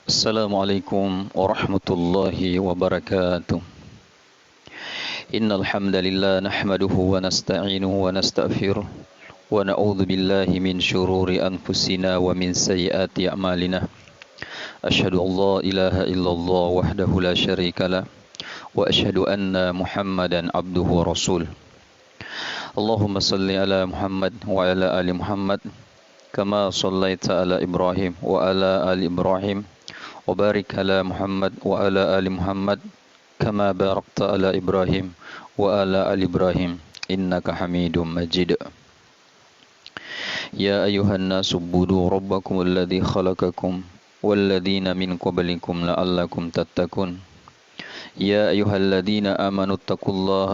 Assalamualaikum warahmatullahi wabarakatuh. Innal hamdalillah nahmaduhu wa nasta'inuhu wa nastaghfiruh wa na'udzu billahi min shururi anfusina wa min sayyiati a'malina. Asyhadu an la ilaha illallah wahdahu la syarikalah wa asyhadu anna Muhammadan abduhu wa rasuluh. Allahumma salli ala Muhammad wa ala ali Muhammad kama shallaita ala Ibrahim wa ala ali Ibrahim وبارك على محمد وعلى آل محمد كما باركت على إبراهيم وعلى آل إبراهيم إنك حميد مجيد يا أيها الناس اعبدوا ربكم الذي خلقكم والذين من قبلكم لعلكم تتقون يا أيها الذين آمنوا اتقوا الله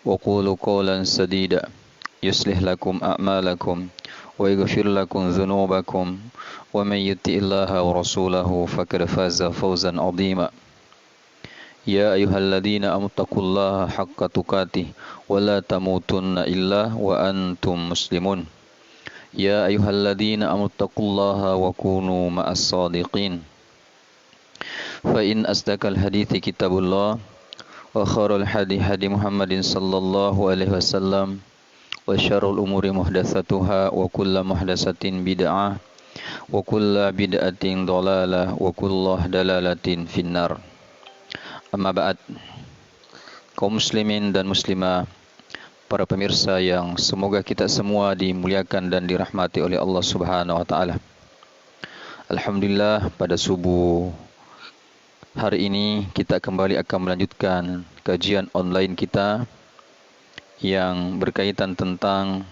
وقولوا قولا سديدا يصلح لكم أعمالكم ويغفر لكم ذنوبكم ومن يطع الله ورسوله فقد فاز فوزا عظيما يا أيها الذين آمنوا اتقوا الله حق تقاته ولا تموتن إلا وأنتم مسلمون يا أيها الذين آمنوا اتقوا الله وكونوا مع الصادقين فإن أصدق الحديث كتاب الله وخير الهدي هدي محمد صلى الله عليه وسلم وشر الأمور محدثاتها وكل محدثة بدعة wa kullu bid'atin dhalalah wa kullu dalalatin finnar. Amma ba'd. Kaum muslimin dan muslimah, para pemirsa yang semoga kita semua dimuliakan dan dirahmati oleh Allah Subhanahu wa taala. Alhamdulillah, pada subuh hari ini kita kembali akan melanjutkan kajian online kita yang berkaitan tentang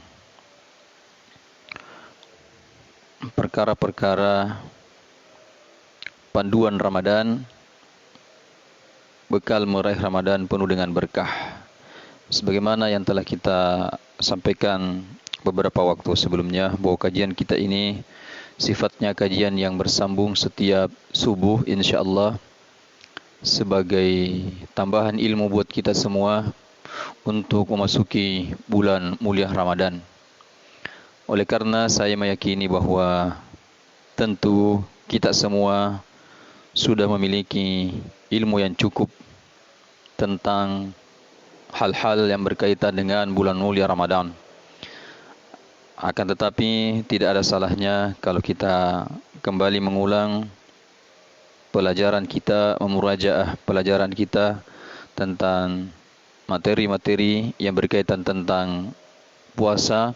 perkara-perkara panduan Ramadan, bekal meraih Ramadan penuh dengan berkah. Sebagaimana yang telah kita sampaikan beberapa waktu sebelumnya, bahwa kajian kita ini sifatnya kajian yang bersambung setiap subuh insyaallah, sebagai tambahan ilmu buat kita semua untuk memasuki bulan mulia Ramadan. Oleh karena saya meyakini bahwa tentu kita semua sudah memiliki ilmu yang cukup tentang hal-hal yang berkaitan dengan bulan mulia Ramadan. Akan tetapi tidak ada salahnya kalau kita kembali mengulang pelajaran kita, memurajaah pelajaran kita tentang materi-materi yang berkaitan tentang puasa,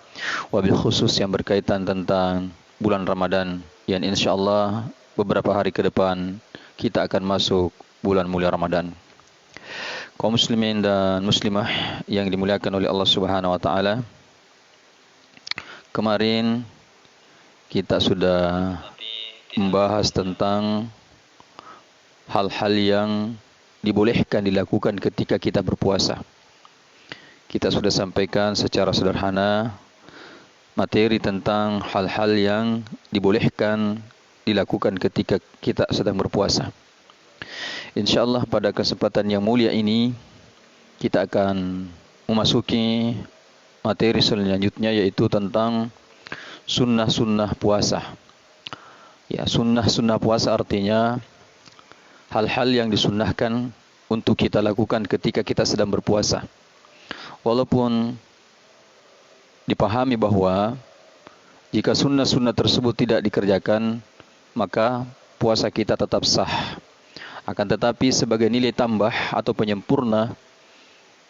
wabil khusus yang berkaitan tentang bulan Ramadan, yang insyaallah beberapa hari ke depan kita akan masuk bulan mulia Ramadan. Kaum muslimin dan muslimah yang dimuliakan oleh Allah Subhanahu wa taala, kemarin kita sudah membahas tentang hal-hal yang dibolehkan dilakukan ketika kita berpuasa. Kita sudah sampaikan secara sederhana materi tentang hal-hal yang dibolehkan dilakukan ketika kita sedang berpuasa. InsyaAllah pada kesempatan yang mulia ini kita akan memasuki materi selanjutnya, yaitu tentang sunnah-sunnah puasa. Ya, sunnah-sunnah puasa artinya hal-hal yang disunnahkan untuk kita lakukan ketika kita sedang berpuasa. Walaupun dipahami bahwa jika sunnah-sunnah tersebut tidak dikerjakan, maka puasa kita tetap sah. Akan tetapi sebagai nilai tambah atau penyempurna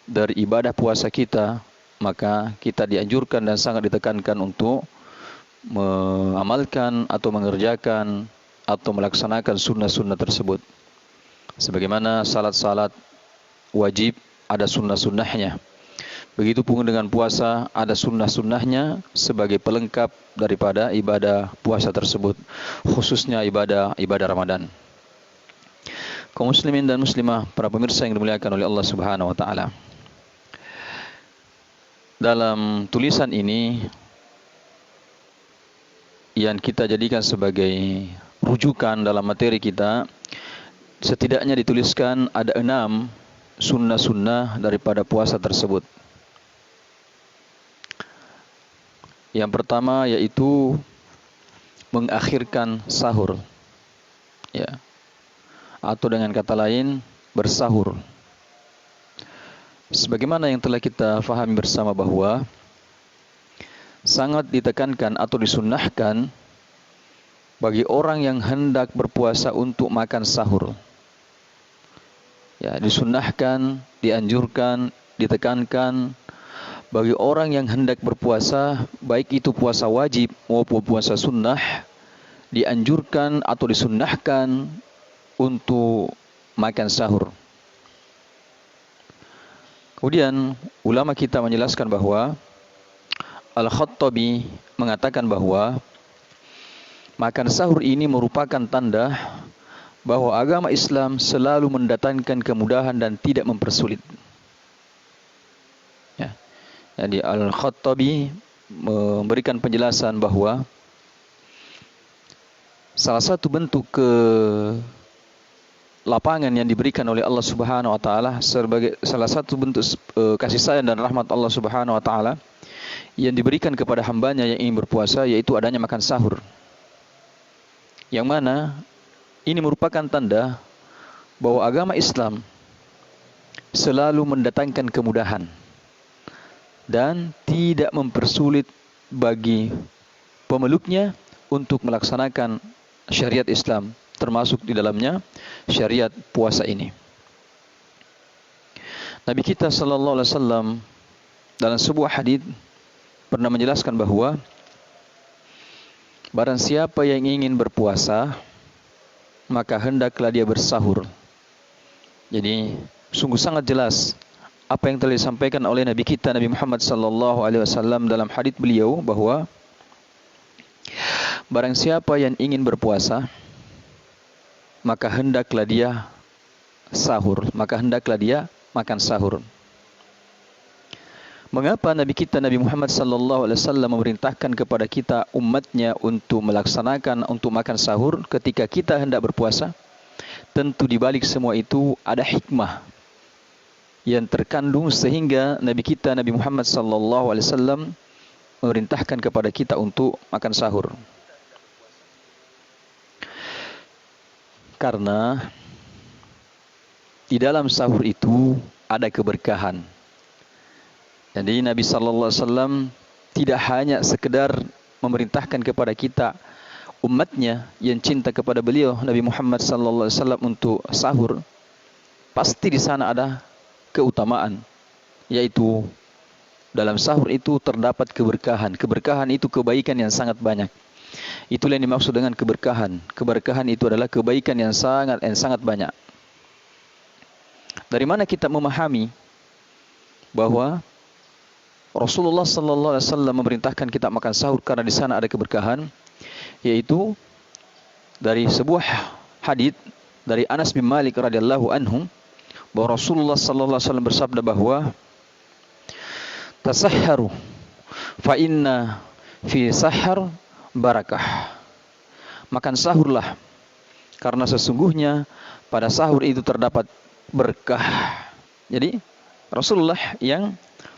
dari ibadah puasa kita, maka kita dianjurkan dan sangat ditekankan untuk mengamalkan atau mengerjakan atau melaksanakan sunnah-sunnah tersebut. Sebagaimana salat-salat wajib ada sunnah-sunnahnya, begitu pun dengan puasa ada sunnah-sunnahnya sebagai pelengkap daripada ibadah puasa tersebut, khususnya ibadah Ramadan. Kaum muslimin dan muslimah, para pemirsa yang dimuliakan oleh Allah Subhanahu wa taala, dalam tulisan ini yang kita jadikan sebagai rujukan dalam materi kita, setidaknya dituliskan ada 6 sunnah-sunnah daripada puasa tersebut. Yang pertama yaitu mengakhirkan sahur. ya. Atau dengan kata lain, bersahur. Sebagaimana yang telah kita fahami bersama bahwa sangat ditekankan atau disunnahkan bagi orang yang hendak berpuasa untuk makan sahur. Ya, disunnahkan, dianjurkan, ditekankan bagi orang yang hendak berpuasa, baik itu puasa wajib maupun puasa sunnah, dianjurkan atau disunnahkan untuk makan sahur. Kemudian ulama kita menjelaskan bahwa Al-Khattabi mengatakan bahwa makan sahur ini merupakan tanda bahwa agama Islam selalu mendatangkan kemudahan dan tidak mempersulit. Ya. Jadi Al-Khattabi memberikan penjelasan bahwa salah satu bentuk lapangan yang diberikan oleh Allah Subhanahu wa taala sebagai salah satu bentuk kasih sayang dan rahmat Allah Subhanahu wa taala yang diberikan kepada hambanya yang ingin berpuasa, yaitu adanya makan sahur. Yang mana ini merupakan tanda bahwa agama Islam selalu mendatangkan kemudahan dan tidak mempersulit bagi pemeluknya untuk melaksanakan syariat Islam, termasuk di dalamnya syariat puasa ini. Nabi kita sallallahu alaihi wasallam dalam sebuah hadis pernah menjelaskan bahwa barang siapa yang ingin berpuasa, maka hendaklah dia bersahur. Jadi sungguh sangat jelas apa yang telah disampaikan oleh Nabi kita Nabi Muhammad sallallahu alaihi wasallam dalam hadis beliau bahwa barang siapa yang ingin berpuasa, maka hendaklah dia sahur, maka hendaklah dia makan sahur. Mengapa Nabi kita Nabi Muhammad sallallahu alaihi wasallam memerintahkan kepada kita umatnya untuk melaksanakan untuk makan sahur ketika kita hendak berpuasa? Tentu di balik semua itu ada hikmah yang terkandung sehingga Nabi kita Nabi Muhammad sallallahu alaihi wasallam memerintahkan kepada kita untuk makan sahur. Karena di dalam sahur itu ada keberkahan. Jadi Nabi sallallahu alaihi wasallam tidak hanya sekedar memerintahkan kepada kita umatnya yang cinta kepada beliau Nabi Muhammad sallallahu alaihi wasallam untuk sahur. Pasti di sana ada keutamaan, yaitu dalam sahur itu terdapat keberkahan. Keberkahan itu kebaikan yang sangat banyak. Itulah yang dimaksud dengan keberkahan. Keberkahan itu adalah kebaikan yang sangat banyak. Dari mana kita memahami bahwa Rasulullah sallallahu alaihi wasallam memerintahkan kita makan sahur karena di sana ada keberkahan, yaitu dari sebuah hadis dari Anas bin Malik radhiyallahu anhu bahwa Rasulullah sallallahu alaihi wasallam bersabda bahwa tasahharu fa inna fi sahar barakah. Makan sahurlah karena sesungguhnya pada sahur itu terdapat berkah. Jadi Rasulullah yang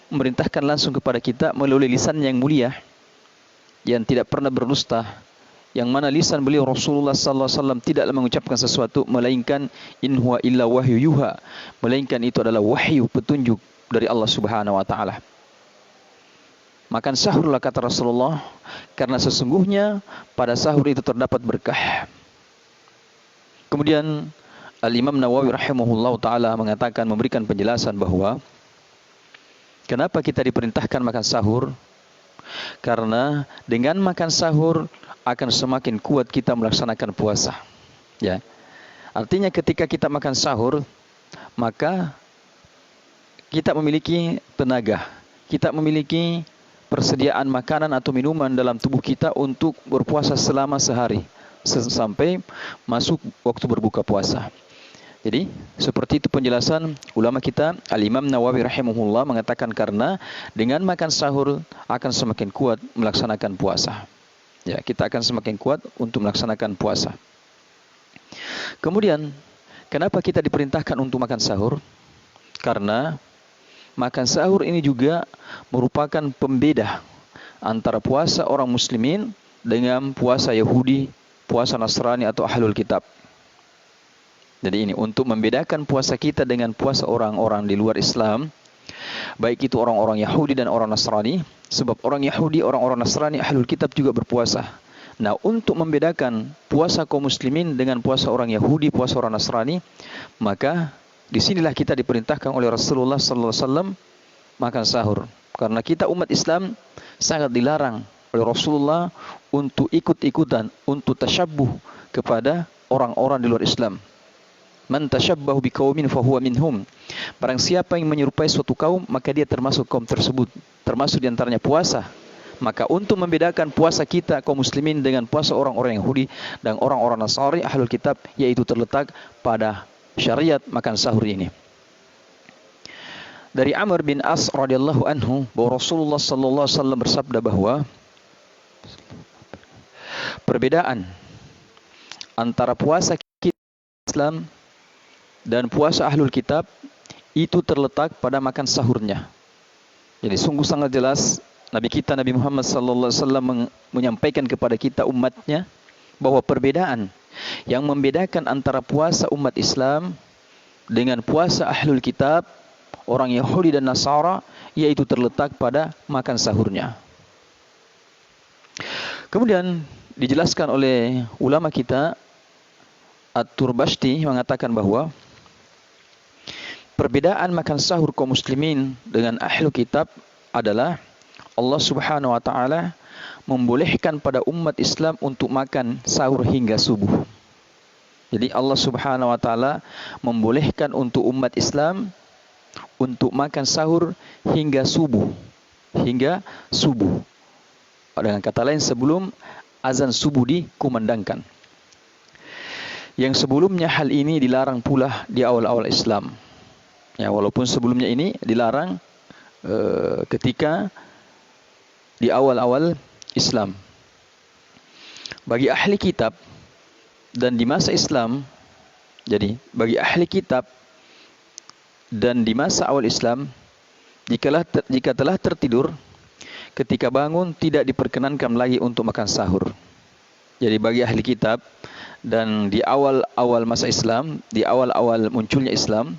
memerintahkan langsung kepada kita melalui lisan yang mulia yang tidak pernah berdusta, yang mana lisan beliau Rasulullah sallallahu alaihi wasallam tidaklah mengucapkan sesuatu melainkan in huwa illa wahyu yuha, melainkan itu adalah wahyu petunjuk dari Allah Subhanahu wa taala. Makan sahurlah kata Rasulullah karena sesungguhnya pada sahur itu terdapat berkah. Kemudian Al-Imam Nawawi rahimahullah taala mengatakan, memberikan penjelasan bahwa kenapa kita diperintahkan makan sahur? Karena dengan makan sahur akan semakin kuat kita melaksanakan puasa. Ya. Artinya ketika kita makan sahur, maka kita memiliki tenaga. Kita memiliki persediaan makanan atau minuman dalam tubuh kita untuk berpuasa selama sehari sampai masuk waktu berbuka puasa. Jadi seperti itu penjelasan ulama kita. Al-Imam Nawawi rahimahullah mengatakan karena dengan makan sahur akan semakin kuat melaksanakan puasa. Ya, kita akan semakin kuat untuk melaksanakan puasa. Kemudian kenapa kita diperintahkan untuk makan sahur? Karena makan sahur ini juga merupakan pembeda antara puasa orang muslimin dengan puasa Yahudi, puasa Nasrani atau Ahlul Kitab. Jadi ini untuk membedakan puasa kita dengan puasa orang-orang di luar Islam, baik itu orang-orang Yahudi dan orang Nasrani, sebab orang Yahudi, orang-orang Nasrani, ahlul kitab juga berpuasa. Nah, untuk membedakan puasa kaum muslimin dengan puasa orang Yahudi, puasa orang Nasrani, maka disinilah kita diperintahkan oleh Rasulullah sallallahu alaihi wasallam makan sahur. Karena kita umat Islam sangat dilarang oleh Rasulullah untuk ikut-ikutan, untuk tasyabbuh kepada orang-orang di luar Islam. Man tashabbahu biqaumin fahuwa minhum. Barang siapa yang menyerupai suatu kaum, maka dia termasuk kaum tersebut. Termasuk di antaranya puasa. Maka untuk membedakan puasa kita kaum muslimin dengan puasa orang-orang Yahudi dan orang-orang Nasrani ahlul kitab, yaitu terletak pada syariat makan sahur ini. Dari Amr bin As radhiyallahu anhu bahwa Rasulullah sallallahu alaihi wasallam bersabda bahwa perbedaan antara puasa kita Islam dan puasa ahlul kitab itu terletak pada makan sahurnya. Jadi sungguh sangat jelas Nabi kita Nabi Muhammad sallallahu alaihi wasallam menyampaikan kepada kita umatnya bahwa perbedaan yang membedakan antara puasa umat Islam dengan puasa ahlul kitab, orang Yahudi dan Nasara, yaitu terletak pada makan sahurnya. Kemudian dijelaskan oleh ulama kita At-Turbashti mengatakan bahwa perbedaan makan sahur kaum muslimin dengan ahlu kitab adalah Allah Subhanahu wa taala membolehkan pada umat Islam untuk makan sahur hingga subuh. Jadi Allah Subhanahu wa taala membolehkan untuk umat Islam untuk makan sahur hingga subuh. Hingga subuh. Dengan kata lain sebelum azan subuh dikumandangkan. Yang sebelumnya hal ini dilarang pula di awal-awal Islam. Ya, walaupun sebelumnya ini dilarang ketika di awal-awal Islam. Bagi ahli kitab dan di masa Islam, jadi bagi ahli kitab dan di masa awal Islam, jika telah tertidur, ketika bangun tidak diperkenankan lagi untuk makan sahur. Jadi bagi ahli kitab dan di awal-awal masa Islam, di awal-awal munculnya Islam,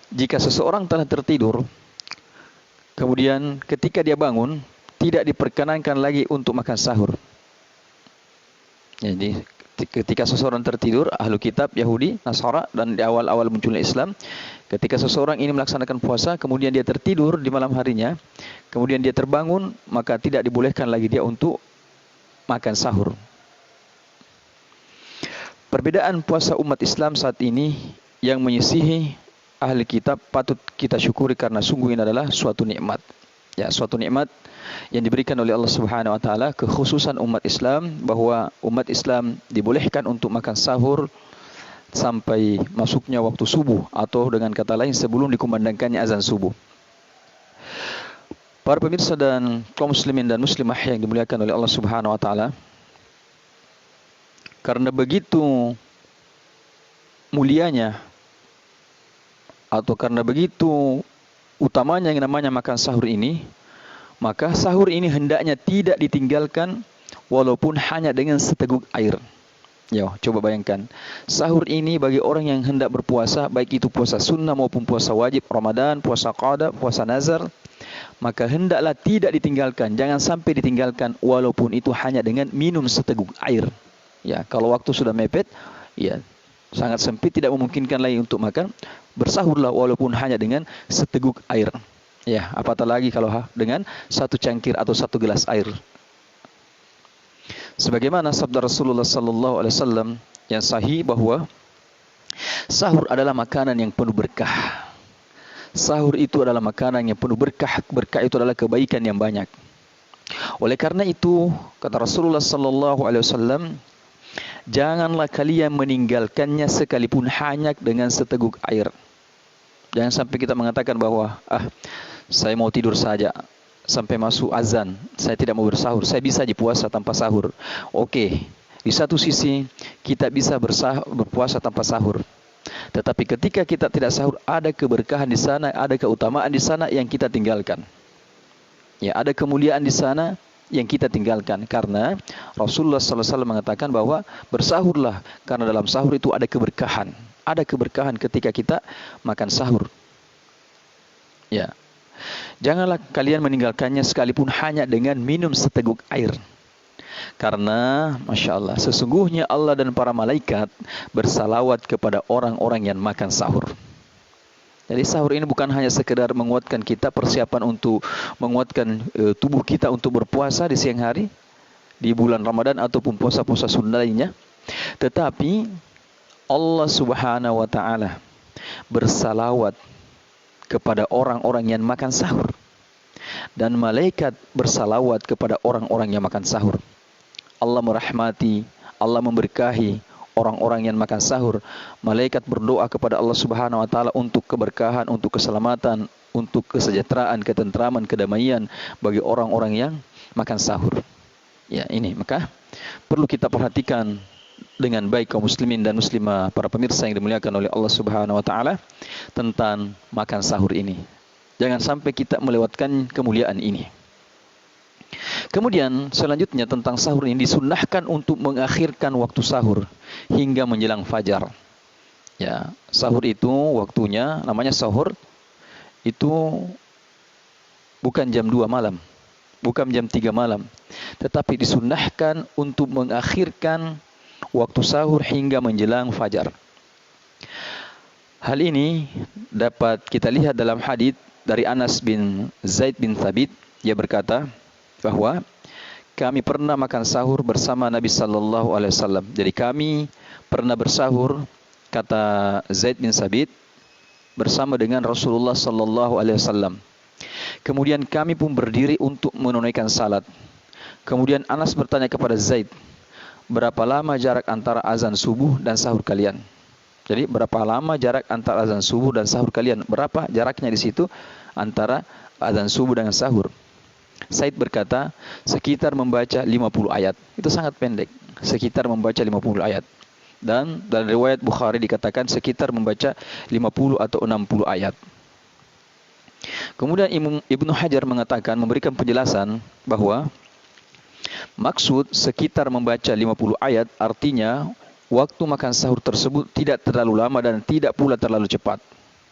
jika seseorang telah tertidur, kemudian ketika dia bangun, tidak diperkenankan lagi untuk makan sahur. Jadi ketika seseorang tertidur, ahlu kitab, Yahudi, Nasara, dan di awal-awal munculnya Islam, ketika seseorang ini melaksanakan puasa, kemudian dia tertidur di malam harinya, kemudian dia terbangun, maka tidak dibolehkan lagi dia untuk makan sahur. Perbedaan puasa umat Islam saat ini yang menyisihi ahli kitab patut kita syukuri karena sungguh ini adalah suatu nikmat. Ya, suatu nikmat yang diberikan oleh Allah Subhanahu wa taala kekhususan umat Islam, bahwa umat Islam dibolehkan untuk makan sahur sampai masuknya waktu subuh, atau dengan kata lain sebelum dikumandangkannya azan subuh. Para pemirsa dan kaum muslimin dan muslimah yang dimuliakan oleh Allah Subhanahu wa taala, karena begitu mulianya atau karena begitu utamanya yang namanya makan sahur ini, maka sahur ini hendaknya tidak ditinggalkan walaupun hanya dengan seteguk air. Ya, coba bayangkan, sahur ini bagi orang yang hendak berpuasa, baik itu puasa sunnah maupun puasa wajib, Ramadan, puasa qada, puasa nazar, maka hendaklah tidak ditinggalkan, jangan sampai ditinggalkan walaupun itu hanya dengan minum seteguk air. Ya, kalau waktu sudah mepet, ya sangat sempit, tidak memungkinkan lagi untuk makan, bersahurlah walaupun hanya dengan seteguk air. Ya, apatah lagi kalau dengan satu cangkir atau satu gelas air. Sebagaimana sabda Rasulullah sallallahu alaihi wasallam yang sahih bahwa sahur adalah makanan yang penuh berkah. Sahur itu adalah makanan yang penuh berkah. Berkah itu adalah kebaikan yang banyak. Oleh karena itu, kata Rasulullah sallallahu alaihi wasallam, janganlah kalian meninggalkannya sekalipun hanya dengan seteguk air. Jangan sampai kita mengatakan bahwa saya mau tidur saja sampai masuk azan, saya tidak mau bersahur, saya bisa puasa tanpa sahur. Oke, di satu sisi kita bisa berpuasa tanpa sahur. Tetapi ketika kita tidak sahur, ada keberkahan di sana, ada keutamaan di sana yang kita tinggalkan. Ya, ada kemuliaan di sana yang kita tinggalkan, karena Rasulullah SAW mengatakan bahwa bersahurlah karena dalam sahur itu ada keberkahan. Ada keberkahan ketika kita makan sahur. Ya. Janganlah kalian meninggalkannya sekalipun hanya dengan minum seteguk air. Karena, Masya Allah, sesungguhnya Allah dan para malaikat bersalawat kepada orang-orang yang makan sahur. Jadi sahur ini bukan hanya sekedar menguatkan kita, persiapan untuk menguatkan tubuh kita untuk berpuasa di siang hari, di bulan Ramadan ataupun puasa-puasa sunnah lainnya. Tetapi Allah Subhanahu wa Ta'ala bersalawat kepada orang-orang yang makan sahur, dan malaikat bersalawat kepada orang-orang yang makan sahur. Allah merahmati, Allah memberkahi orang-orang yang makan sahur. Malaikat berdoa kepada Allah Subhanahu wa Ta'ala untuk keberkahan, untuk keselamatan, untuk kesejahteraan, ketentraman, kedamaian bagi orang-orang yang makan sahur. Ya, ini maka perlu kita perhatikan dengan baik kaum muslimin dan muslimah, para pemirsa yang dimuliakan oleh Allah Subhanahu wa Ta'ala, tentang makan sahur ini. Jangan sampai kita melewatkan kemuliaan ini. Kemudian selanjutnya tentang sahur ini, disunnahkan untuk mengakhirkan waktu sahur hingga menjelang fajar. Ya, sahur itu waktunya namanya sahur itu bukan jam 2 malam, bukan jam 3 malam, tetapi disunnahkan untuk mengakhirkan waktu sahur hingga menjelang fajar. Hal ini dapat kita lihat dalam hadits dari Anas bin Zaid bin Thabit. Dia berkata bahwa kami pernah makan sahur bersama Nabi sallallahu alaihi wasallam. Jadi kami pernah bersahur, kata Zaid bin Thabit, bersama dengan Rasulullah sallallahu alaihi wasallam. Kemudian kami pun berdiri untuk menunaikan salat. Kemudian Anas bertanya kepada Zaid, berapa lama jarak antara azan subuh dan sahur kalian? Jadi berapa lama jarak antara azan subuh dan sahur kalian? Berapa jaraknya di situ antara azan subuh dengan sahur? Zaid berkata, sekitar membaca 50 ayat. Itu sangat pendek. Sekitar membaca 50 ayat. Dan dalam riwayat Bukhari dikatakan sekitar membaca 50 atau 60 ayat. Kemudian Ibnu Hajar mengatakan, memberikan penjelasan bahwa maksud sekitar membaca 50 ayat artinya waktu makan sahur tersebut tidak terlalu lama dan tidak pula terlalu cepat.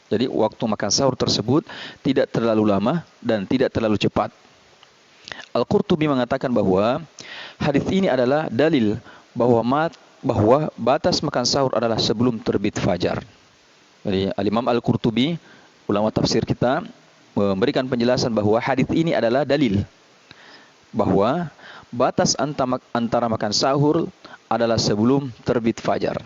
Jadi waktu makan sahur tersebut tidak terlalu lama dan tidak terlalu cepat. Al-Qurtubi mengatakan bahwa hadis ini adalah dalil bahwa batas makan sahur adalah sebelum terbit fajar. Jadi Al-Imam Al-Qurtubi, ulama tafsir kita, memberikan penjelasan bahwa hadis ini adalah dalil bahwa batas antara makan sahur adalah sebelum terbit fajar.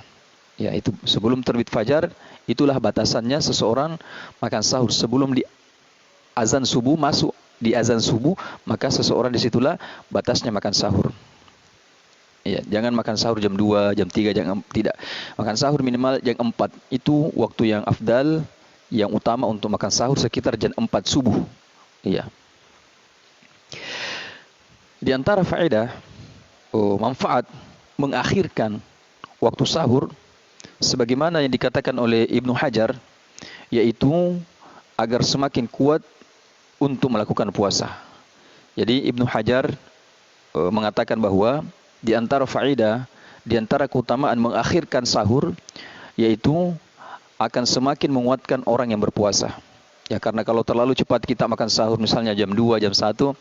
Ya, itu sebelum terbit fajar, itulah batasannya seseorang makan sahur. Sebelum di azan subuh, masuk di azan subuh, maka seseorang disitulah batasnya makan sahur. Ya, jangan makan sahur jam 2, jam 3, jangan, tidak. Makan sahur minimal jam 4. Itu waktu yang afdal, yang utama untuk makan sahur, sekitar jam 4 subuh. Iya. Di antara faedah, manfaat mengakhirkan waktu sahur, sebagaimana yang dikatakan oleh Ibnu Hajar, yaitu agar semakin kuat untuk melakukan puasa. Jadi Ibnu Hajar mengatakan bahwa di antara faedah, di antara keutamaan mengakhirkan sahur, yaitu akan semakin menguatkan orang yang berpuasa. Ya, karena kalau terlalu cepat kita makan sahur, misalnya jam 2, jam 1,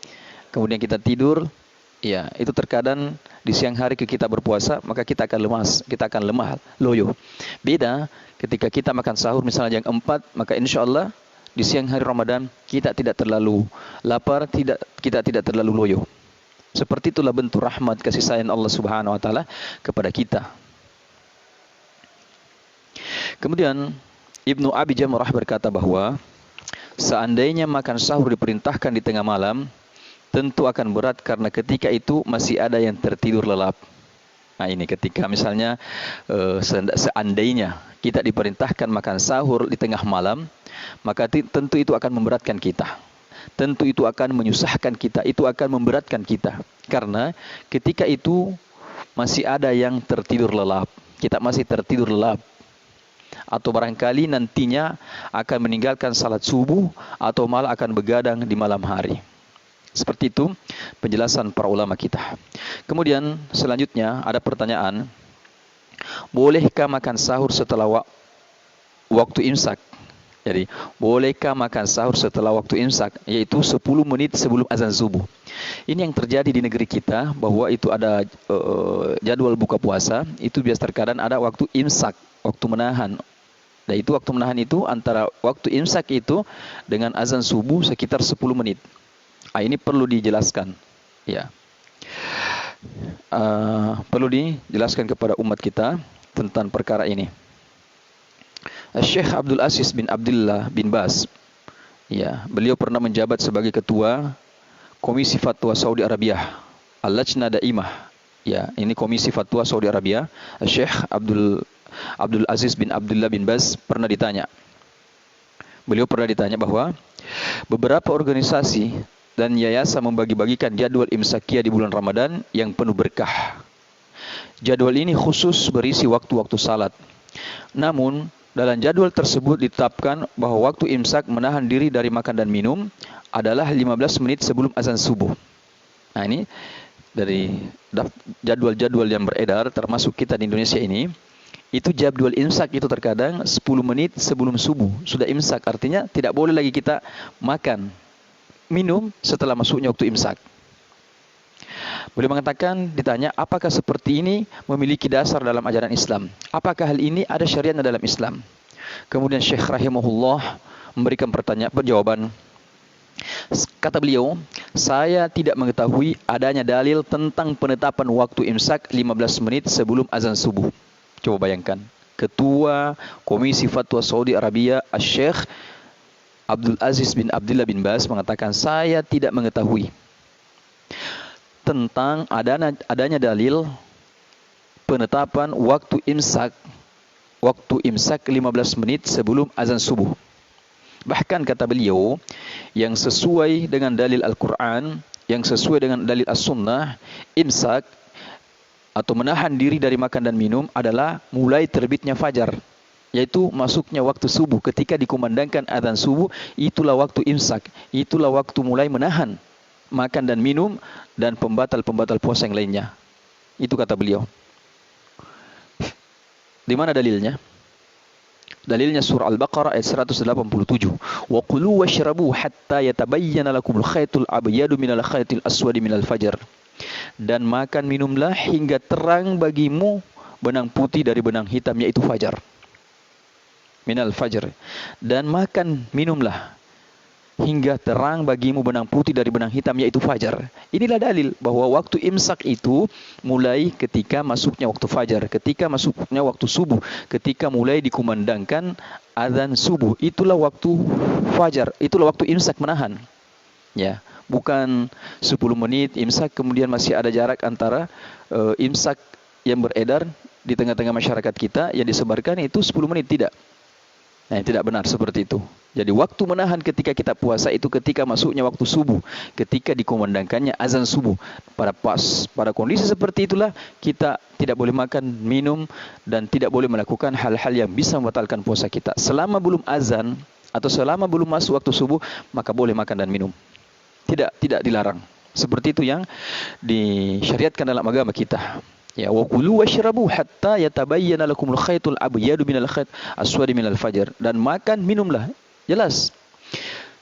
kemudian kita tidur, ya, itu terkadang di siang hari kita berpuasa, maka kita akan lemas, kita akan lemah, loyo. Beda ketika kita makan sahur misalnya jam 4, maka insya Allah di siang hari Ramadan kita tidak terlalu lapar, kita tidak terlalu loyo. Seperti itulah bentuk rahmat kasih sayang Allah Subhanahu wa Ta'ala kepada kita. Kemudian Ibnu Abi Jamrah berkata bahwa seandainya makan sahur diperintahkan di tengah malam, tentu akan berat karena ketika itu masih ada yang tertidur lelap. Nah ini ketika misalnya seandainya kita diperintahkan makan sahur di tengah malam, maka tentu itu akan memberatkan kita. Tentu itu akan menyusahkan kita, itu akan memberatkan kita. Karena ketika itu masih ada yang tertidur lelap. Kita masih tertidur lelap. Atau barangkali nantinya akan meninggalkan salat subuh atau malah akan begadang di malam hari. Seperti itu penjelasan para ulama kita. Kemudian selanjutnya ada pertanyaan, bolehkah makan sahur setelah waktu imsak. Jadi, bolehkah makan sahur setelah waktu imsak? Yaitu 10 menit sebelum azan subuh. Ini yang terjadi di negeri kita, bahwa itu ada jadwal buka puasa, itu biasa terkadang ada waktu imsak, waktu menahan. Dan itu waktu menahan itu antara waktu imsak itu dengan azan subuh sekitar 10 menit. Ini perlu dijelaskan. Ya. Perlu dijelaskan kepada umat kita tentang perkara ini. Syekh Abdul Aziz bin Abdullah bin Baz, ya, beliau pernah menjabat sebagai ketua Komisi Fatwa Saudi Arabia, Al-Lajnah Daimah. Ya, ini Komisi Fatwa Saudi Arabia. Syekh Abdul Aziz bin Abdullah bin Baz pernah ditanya. Beliau pernah ditanya bahwa beberapa organisasi dan yayasan membagi-bagikan jadwal imsakiyah di bulan Ramadan yang penuh berkah. Jadwal ini khusus berisi waktu-waktu salat. Namun, dalam jadwal tersebut ditetapkan bahwa waktu imsak menahan diri dari makan dan minum adalah 15 menit sebelum azan subuh. Nah, ini dari jadwal-jadwal yang beredar, termasuk kita di Indonesia ini, itu jadwal imsak itu terkadang 10 menit sebelum subuh. Sudah imsak, artinya tidak boleh lagi kita makan, minum setelah masuknya waktu imsak. Beliau mengatakan, ditanya, apakah seperti ini memiliki dasar dalam ajaran Islam? Apakah hal ini ada syariatnya dalam Islam? Kemudian Syekh rahimahullah memberikan jawaban. Kata beliau, saya tidak mengetahui adanya dalil tentang penetapan waktu imsak 15 menit sebelum azan subuh. Coba bayangkan, Ketua Komisi Fatwa Saudi Arabia, Syekh Abdul Aziz bin Abdullah bin Baz mengatakan, saya tidak mengetahui tentang adanya dalil penetapan waktu imsak 15 menit sebelum azan subuh. Bahkan kata beliau, yang sesuai dengan dalil Al-Quran, yang sesuai dengan dalil As-Sunnah, imsak atau menahan diri dari makan dan minum adalah mulai terbitnya fajar, yaitu masuknya waktu subuh. Ketika dikumandangkan azan subuh, itulah waktu imsak, itulah waktu mulai menahan makan dan minum dan pembatal-pembatal puasa yang lainnya. Itu kata beliau. Di mana dalilnya? Dalilnya surah Al-Baqarah ayat 187. Wa kulu washrabu hatta yatabayyana lakumul khaytul abyadu minal khaytil aswadi minal fajr. Dan makan minumlah hingga terang bagimu benang putih dari benang hitam, yaitu fajar. Minal fajr. Dan makan minumlah hingga terang bagimu benang putih dari benang hitam, yaitu fajar. Inilah dalil bahwa waktu imsak itu mulai ketika masuknya waktu fajar, ketika masuknya waktu subuh, ketika mulai dikumandangkan azan subuh. Itulah waktu fajar, itulah waktu imsak menahan. Ya, bukan 10 menit imsak kemudian masih ada jarak antara imsak yang beredar di tengah-tengah masyarakat kita yang disebarkan itu 10 menit, tidak. Nah, tidak benar seperti itu. Jadi waktu menahan ketika kita puasa itu ketika masuknya waktu subuh, ketika dikumandangkannya azan subuh. Pada kondisi seperti itulah kita tidak boleh makan, minum, dan tidak boleh melakukan hal-hal yang bisa membatalkan puasa kita. Selama belum azan atau selama belum masuk waktu subuh, maka boleh makan dan minum. Tidak dilarang. Seperti itu yang disyariatkan dalam agama kita. Ya, wa kulu washrabu hatta yatabayyana lakumul khaytul abyadu minal khayt aswadi minal fajr. Dan makan minumlah, jelas,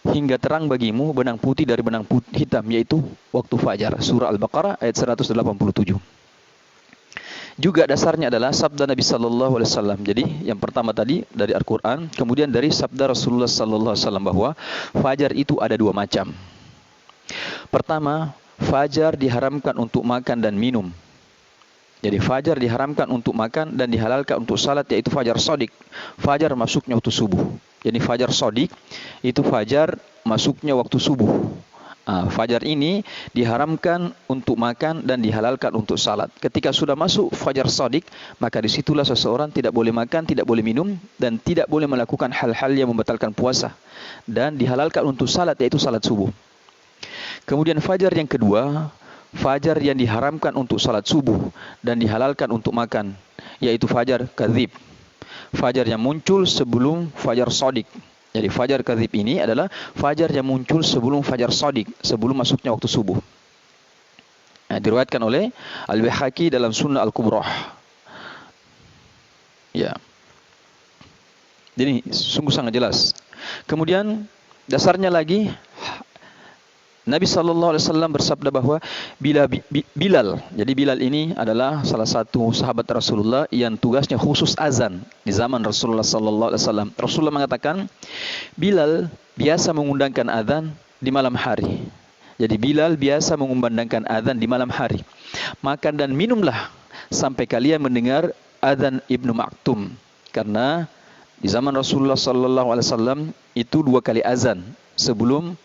hingga terang bagimu benang putih dari benang hitam, yaitu waktu fajar. Surah Al-Baqarah ayat 187. Juga dasarnya adalah sabda Nabi sallallahu alaihi wasallam. Jadi yang pertama tadi dari Al-Qur'an, kemudian dari sabda Rasulullah sallallahu alaihi wasallam bahwa fajar itu ada dua macam. Pertama, fajar diharamkan untuk makan dan minum. Jadi fajar diharamkan untuk makan dan dihalalkan untuk salat, yaitu fajar shadiq. Fajar masuknya waktu subuh. Jadi fajar shadiq itu fajar masuknya waktu subuh. Fajar ini diharamkan untuk makan dan dihalalkan untuk salat. Ketika sudah masuk fajar shadiq, maka disitulah seseorang tidak boleh makan, tidak boleh minum, dan tidak boleh melakukan hal-hal yang membatalkan puasa. Dan dihalalkan untuk salat, yaitu salat subuh. Kemudian fajar yang kedua, fajar yang diharamkan untuk salat subuh dan dihalalkan untuk makan, yaitu fajar kadzib. Fajar yang muncul sebelum fajar shadiq. Jadi fajar kadzib ini adalah fajar yang muncul sebelum fajar shadiq, sebelum masuknya waktu subuh. Diriwayatkan oleh Al-Baihaqi dalam Sunnah Al-Kubra. Ya. Jadi sungguh sangat jelas. Kemudian dasarnya lagi Nabi SAW bersabda bahwa Bilal, jadi Bilal ini adalah salah satu sahabat Rasulullah yang tugasnya khusus azan di zaman Rasulullah SAW. Rasulullah mengatakan, Bilal biasa mengundangkan azan di malam hari. Jadi Bilal biasa mengumandangkan azan di malam hari. Makan dan minumlah sampai kalian mendengar azan Ibnu Maktum. Karena di zaman Rasulullah SAW itu 2 kali azan sebelum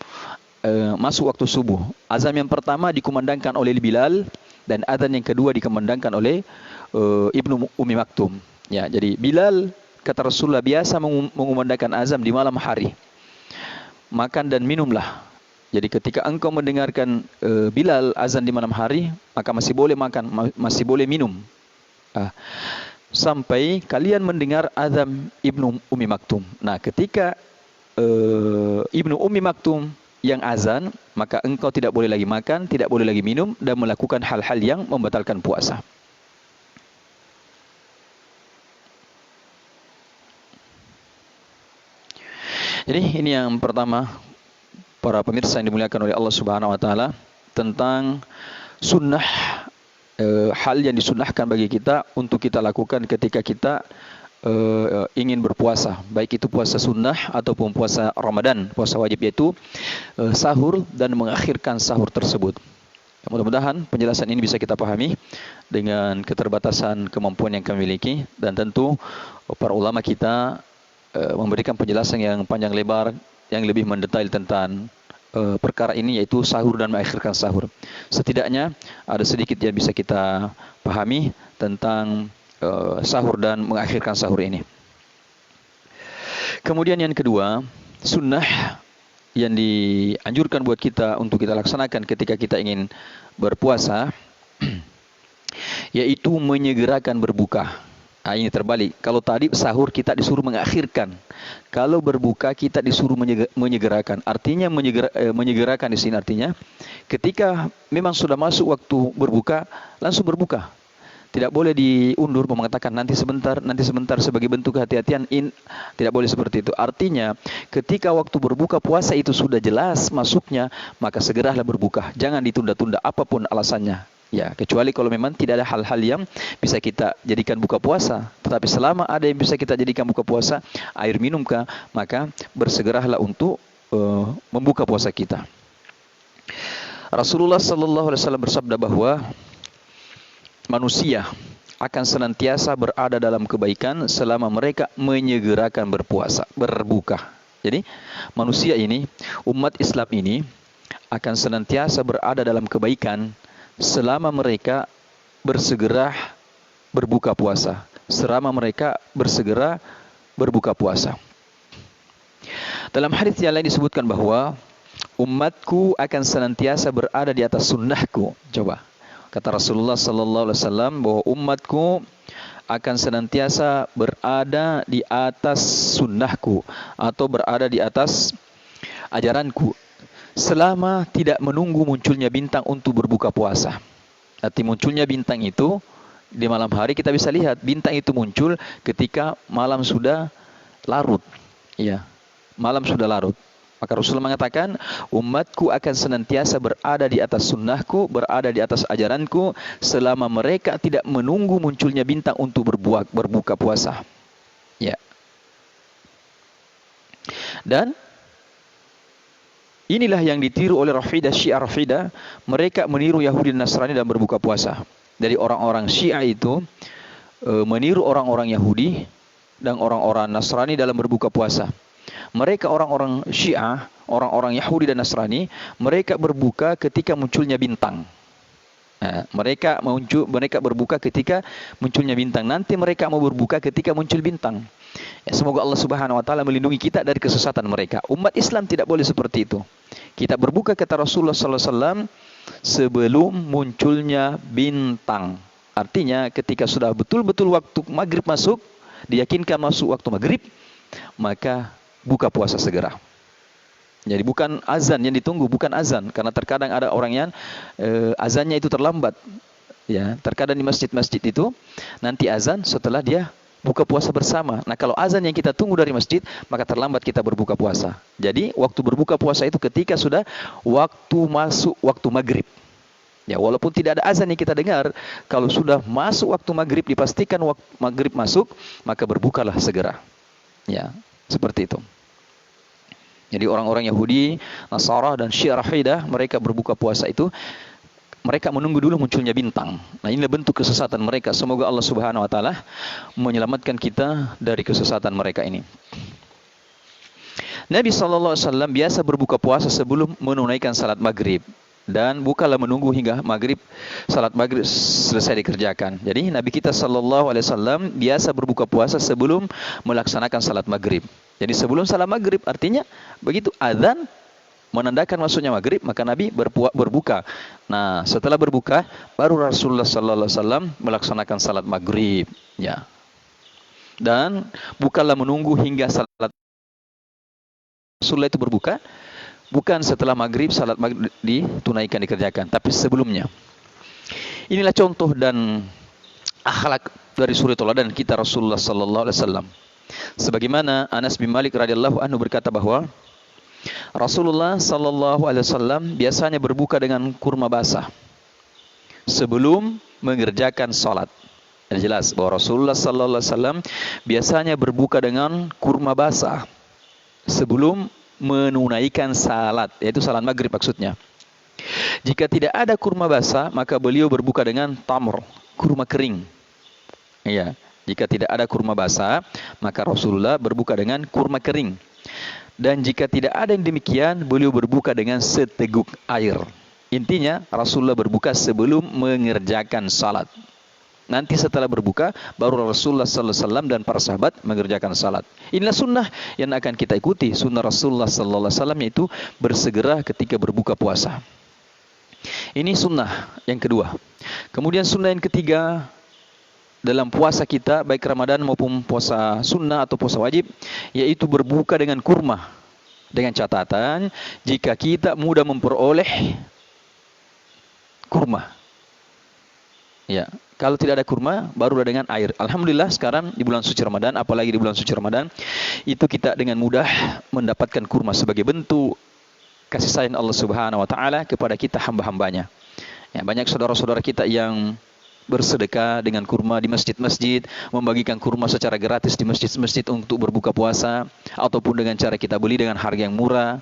masuk waktu subuh. Azan yang pertama dikumandangkan oleh Bilal dan azan yang kedua dikumandangkan oleh Ibnu Ummi Maktum. Ya, jadi Bilal kata Rasulullah biasa mengumandangkan azan di malam hari. Makan dan minumlah. Jadi ketika engkau mendengarkan Bilal azan di malam hari, maka masih boleh makan, masih boleh minum. Sampai kalian mendengar azan Ibnu Ummi Maktum. Nah, ketika Ibnu Ummi Maktum yang azan, maka engkau tidak boleh lagi makan, tidak boleh lagi minum, dan melakukan hal-hal yang membatalkan puasa. Jadi ini yang pertama, para pemirsa yang dimuliakan oleh Allah Subhanahu wa taala, tentang sunnah, hal yang disunnahkan bagi kita untuk kita lakukan ketika kita ingin berpuasa, baik itu puasa sunnah ataupun puasa Ramadan, puasa wajib, yaitu sahur dan mengakhirkan sahur tersebut. Mudah-mudahan penjelasan ini bisa kita pahami dengan keterbatasan kemampuan yang kami miliki, dan tentu para ulama kita memberikan penjelasan yang panjang lebar, yang lebih mendetail tentang perkara ini, yaitu sahur dan mengakhirkan sahur. Setidaknya ada sedikit yang bisa kita pahami tentang sahur dan mengakhirkan sahur ini. Kemudian yang kedua, sunnah yang dianjurkan buat kita untuk kita laksanakan ketika kita ingin berpuasa, yaitu menyegerakan berbuka. Nah, ini terbalik. Kalau tadi sahur kita disuruh mengakhirkan, kalau berbuka kita disuruh menyegerakan. Artinya menyegerakan di sini artinya ketika memang sudah masuk waktu berbuka, langsung berbuka. Tidak boleh diundur, mengatakan nanti sebentar sebagai bentuk kehati-hatian. Tidak boleh seperti itu. Artinya ketika waktu berbuka puasa itu sudah jelas masuknya, maka segeralah berbuka. Jangan ditunda-tunda apapun alasannya. Ya, kecuali kalau memang tidak ada hal-hal yang bisa kita jadikan buka puasa. Tetapi selama ada yang bisa kita jadikan buka puasa, air minumkah, maka bersegeralah untuk membuka puasa kita. Rasulullah SAW bersabda bahwa manusia akan senantiasa berada dalam kebaikan selama mereka menyegerakan berbuka. Jadi manusia ini, umat Islam ini akan senantiasa berada dalam kebaikan selama mereka bersegera berbuka puasa. Selama mereka bersegera berbuka puasa. Dalam hadis yang lain disebutkan bahwa umatku akan senantiasa berada di atas sunnahku. Coba. Kata Rasulullah SAW bahwa umatku akan senantiasa berada di atas sunnahku atau berada di atas ajaranku selama tidak menunggu munculnya bintang untuk berbuka puasa. Arti munculnya bintang itu di malam hari kita bisa lihat bintang itu muncul ketika malam sudah larut. Ya, malam sudah larut. Maka Rasulullah mengatakan, umatku akan senantiasa berada di atas sunnahku, berada di atas ajaranku, selama mereka tidak menunggu munculnya bintang untuk berbuka puasa. Ya. Dan inilah yang ditiru oleh Rafidah, Syiah Rafidah. Mereka meniru Yahudi dan Nasrani dalam berbuka puasa. Dari orang-orang Syiah itu meniru orang-orang Yahudi dan orang-orang Nasrani dalam berbuka puasa. Mereka orang-orang Syiah, orang-orang Yahudi dan Nasrani, mereka berbuka ketika munculnya bintang. Nah, mereka berbuka ketika munculnya bintang. Nanti mereka mau berbuka ketika muncul bintang. Ya, semoga Allah Subhanahu wa taala melindungi kita dari kesesatan mereka. Umat Islam tidak boleh seperti itu. Kita berbuka kata Rasulullah sallallahu alaihi wasallam sebelum munculnya bintang. Artinya ketika sudah betul-betul waktu maghrib masuk, diyakinkan masuk waktu maghrib, maka buka puasa segera. Jadi bukan azan yang ditunggu, bukan azan, karena terkadang ada orang yang azannya itu terlambat. Ya, terkadang di masjid-masjid itu nanti azan setelah dia buka puasa bersama. Nah, kalau azan yang kita tunggu dari masjid, maka terlambat kita berbuka puasa. Jadi, waktu berbuka puasa itu ketika sudah waktu masuk waktu maghrib. Ya, walaupun tidak ada azan yang kita dengar, kalau sudah masuk waktu maghrib, dipastikan waktu maghrib masuk, maka berbukalah segera. Ya, seperti itu. Jadi orang-orang Yahudi, Nasara dan Syiah Rafidah, mereka berbuka puasa itu, mereka menunggu dulu munculnya bintang. Nah, inilah bentuk kesesatan mereka. Semoga Allah Subhanahu wa taala menyelamatkan kita dari kesesatan mereka ini. Nabi SAW biasa berbuka puasa sebelum menunaikan salat maghrib. Dan bukanlah menunggu hingga maghrib, salat maghrib selesai dikerjakan. Jadi Nabi kita SAW biasa berbuka puasa sebelum melaksanakan salat maghrib. Jadi sebelum salat maghrib, artinya begitu azan menandakan masuknya maghrib, maka Nabi berbuka. Nah, setelah berbuka, baru Rasulullah SAW melaksanakan salat maghrib. Ya. Dan bukanlah menunggu hingga salat Rasulullah itu berbuka, bukan setelah maghrib, salat maghrib ditunaikan, dikerjakan, tapi sebelumnya. Inilah contoh dan akhlak dari suri teladan kita Rasulullah sallallahu alaihi wasallam. Sebagaimana Anas bin Malik radhiyallahu anhu berkata bahwa Rasulullah sallallahu alaihi wasallam biasanya berbuka dengan kurma basah sebelum mengerjakan salat. Jelas bahwa Rasulullah sallallahu alaihi wasallam biasanya berbuka dengan kurma basah sebelum menunaikan salat, yaitu salat maghrib maksudnya. Jika tidak ada kurma basah, maka beliau berbuka dengan tamr, kurma kering. Ya, jika tidak ada kurma basah, maka Rasulullah berbuka dengan kurma kering. Dan jika tidak ada yang demikian, beliau berbuka dengan seteguk air. Intinya, Rasulullah berbuka sebelum mengerjakan salat. Nanti setelah berbuka, baru Rasulullah sallallahu alaihi wasallam dan para sahabat mengerjakan salat. Inilah sunnah yang akan kita ikuti. Sunnah Rasulullah sallallahu alaihi wasallam yaitu bersegera ketika berbuka puasa. Ini sunnah yang kedua. Kemudian sunnah yang ketiga dalam puasa kita, baik Ramadan maupun puasa sunnah atau puasa wajib, yaitu berbuka dengan kurma. Dengan catatan, jika kita mudah memperoleh kurma. Ya, kalau tidak ada kurma, barulah dengan air. Alhamdulillah sekarang di bulan suci Ramadan, apalagi di bulan suci Ramadan, itu kita dengan mudah mendapatkan kurma sebagai bentuk kasih sayang Allah Subhanahu wa taala kepada kita hamba-hambanya. Ya, banyak saudara-saudara kita yang bersedekah dengan kurma di masjid-masjid, membagikan kurma secara gratis di masjid-masjid untuk berbuka puasa, ataupun dengan cara kita beli dengan harga yang murah.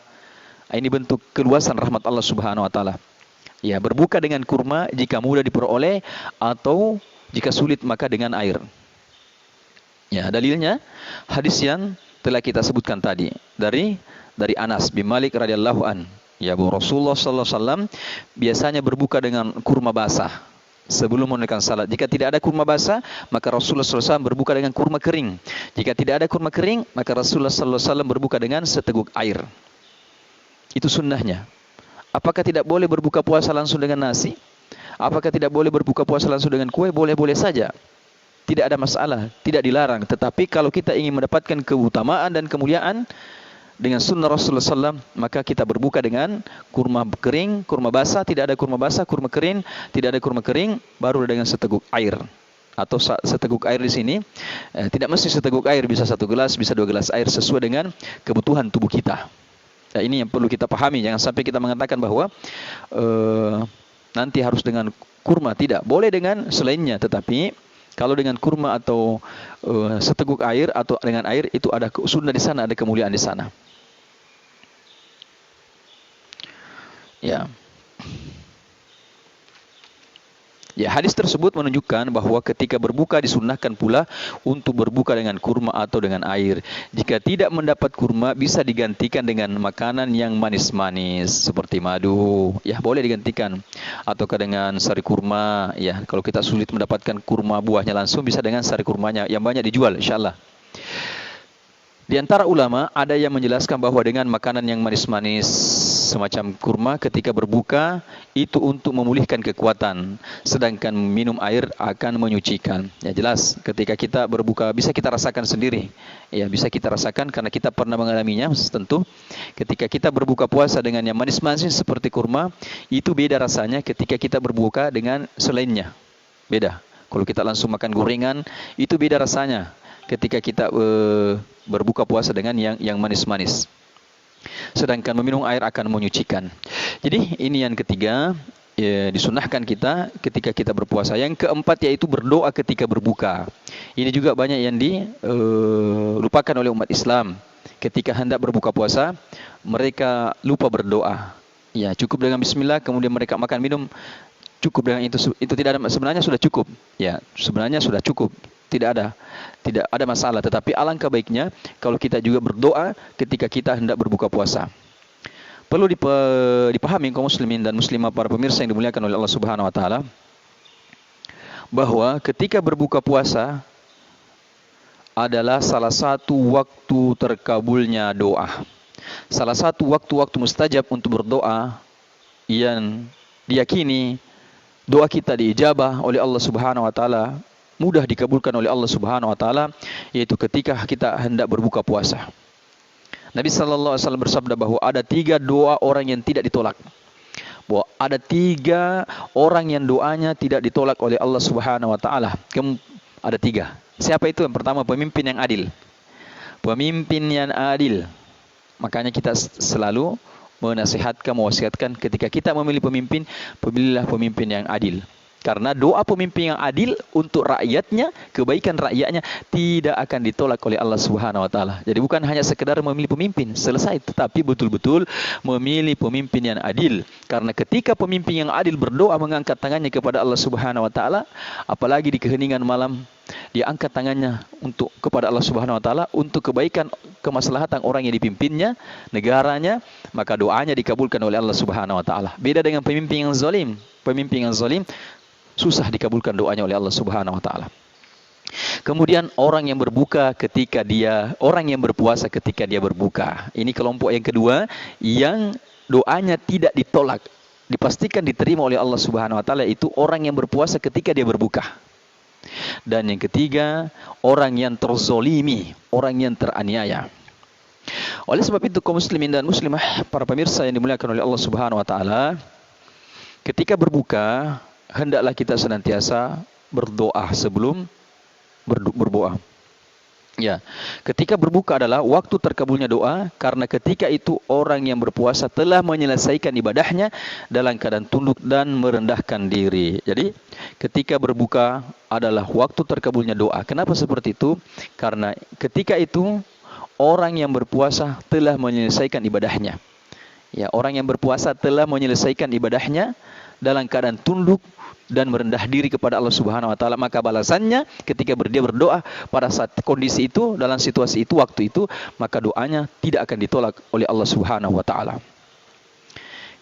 Ini bentuk keluasan rahmat Allah Subhanahu wa taala. Ya, berbuka dengan kurma jika mudah diperoleh, atau jika sulit maka dengan air. Ya, dalilnya hadis yang telah kita sebutkan tadi dari Anas bin Malik radhiyallahu an. Ya, bahwa Rasulullah sallallahu alaihi wasallam biasanya berbuka dengan kurma basah sebelum menunaikan salat. Jika tidak ada kurma basah, maka Rasulullah sallallahu alaihi wasallam berbuka dengan kurma kering. Jika tidak ada kurma kering, maka Rasulullah sallallahu alaihi wasallam berbuka dengan seteguk air. Itu sunnahnya. Apakah tidak boleh berbuka puasa langsung dengan nasi? Apakah tidak boleh berbuka puasa langsung dengan kue? Boleh-boleh saja. Tidak ada masalah, tidak dilarang. Tetapi kalau kita ingin mendapatkan keutamaan dan kemuliaan dengan sunnah Rasulullah SAW, maka kita berbuka dengan kurma kering, kurma basah. Tidak ada kurma basah, kurma kering. Tidak ada kurma kering, baru dengan seteguk air. Atau seteguk air di sini, tidak mesti seteguk air, bisa 1 gelas, bisa 2 gelas air, sesuai dengan kebutuhan tubuh kita. Nah, ini yang perlu kita pahami. Jangan sampai kita mengatakan bahwa nanti harus dengan kurma. Tidak, boleh dengan selainnya. Tetapi kalau dengan kurma atau seteguk air atau dengan air, itu ada sunnah di sana, ada kemuliaan di sana. Ya. Ya, hadis tersebut menunjukkan bahwa ketika berbuka disunnahkan pula untuk berbuka dengan kurma atau dengan air. Jika tidak mendapat kurma, bisa digantikan dengan makanan yang manis-manis seperti madu. Ya, boleh digantikan. Ataukah dengan sari kurma. Ya, kalau kita sulit mendapatkan kurma buahnya langsung, bisa dengan sari kurmanya yang banyak dijual, insyaallah. Di antara ulama ada yang menjelaskan bahwa dengan makanan yang manis-manis semacam kurma ketika berbuka itu untuk memulihkan kekuatan, sedangkan minum air akan menyucikan. Ya, jelas ketika kita berbuka bisa kita rasakan sendiri. Ya, bisa kita rasakan karena kita pernah mengalaminya tentu. Ketika kita berbuka puasa dengan yang manis-manis seperti kurma, itu beda rasanya ketika kita berbuka dengan selainnya. Beda. Kalau kita langsung makan gorengan, itu beda rasanya. ketika kita berbuka puasa dengan yang manis-manis. Sedangkan meminum air akan menyucikan. Jadi ini yang ketiga, disunahkan kita ketika kita berpuasa. Yang keempat yaitu berdoa ketika berbuka. Ini juga banyak yang dilupakan oleh umat Islam. Ketika hendak berbuka puasa, mereka lupa berdoa. Ya, cukup dengan bismillah, kemudian mereka makan minum, cukup dengan itu tidak ada, sebenarnya sudah cukup. Ya, sebenarnya sudah cukup. Tidak ada masalah, tetapi alangkah baiknya kalau kita juga berdoa ketika kita hendak berbuka puasa. Perlu dipahami kaum muslimin dan muslimah, para pemirsa yang dimuliakan oleh Allah Subhanahu wa taala, bahwa ketika berbuka puasa adalah salah satu waktu terkabulnya doa. Salah satu waktu-waktu mustajab untuk berdoa yang diyakini doa kita diijabah oleh Allah Subhanahu wa taala, mudah dikabulkan oleh Allah Subhanahu wa taala, yaitu ketika kita hendak berbuka puasa. Nabi sallallahu alaihi wasallam bersabda bahwa ada 3 doa orang yang tidak ditolak. Bahwa ada 3 orang yang doanya tidak ditolak oleh Allah Subhanahu wa taala. Ada 3. Siapa itu? Yang pertama, pemimpin yang adil. Pemimpin yang adil. Makanya kita selalu menasihatkan, mewasiatkan ketika kita memilih pemimpin, pilihlah pemimpin yang adil. Karena doa pemimpin yang adil untuk rakyatnya, kebaikan rakyatnya tidak akan ditolak oleh Allah Subhanahu wa taala. Jadi bukan hanya sekedar memilih pemimpin, selesai, tetapi betul-betul memilih pemimpin yang adil. Karena ketika pemimpin yang adil berdoa mengangkat tangannya kepada Allah Subhanahu wa taala, apalagi di keheningan malam, dia angkat tangannya kepada Allah Subhanahu wa taala untuk kebaikan kemaslahatan orang yang dipimpinnya, negaranya, maka doanya dikabulkan oleh Allah Subhanahu wa taala. Beda dengan pemimpin yang zalim. Pemimpin yang zalim susah dikabulkan doanya oleh Allah Subhanahu wa taala. Kemudian orang yang berpuasa ketika dia berbuka. Ini kelompok yang kedua yang doanya tidak ditolak, dipastikan diterima oleh Allah Subhanahu wa taala, itu orang yang berpuasa ketika dia berbuka. Dan yang ketiga, orang yang terzolimi, orang yang teraniaya. Oleh sebab itu kaum muslimin dan muslimah, para pemirsa yang dimuliakan oleh Allah Subhanahu wa taala, ketika berbuka hendaklah kita senantiasa berdoa sebelum berbuka. Ya, ketika berbuka adalah waktu terkabulnya doa, karena ketika itu orang yang berpuasa telah menyelesaikan ibadahnya dalam keadaan tunduk dan merendahkan diri. Jadi, ketika berbuka adalah waktu terkabulnya doa. Kenapa seperti itu? Karena ketika itu orang yang berpuasa telah menyelesaikan ibadahnya. Ya, orang yang berpuasa telah menyelesaikan ibadahnya dalam keadaan tunduk dan merendah diri kepada Allah Subhanahu wa taala, maka balasannya ketika dia berdoa pada saat kondisi itu, dalam situasi itu, waktu itu, maka doanya tidak akan ditolak oleh Allah Subhanahu wa taala.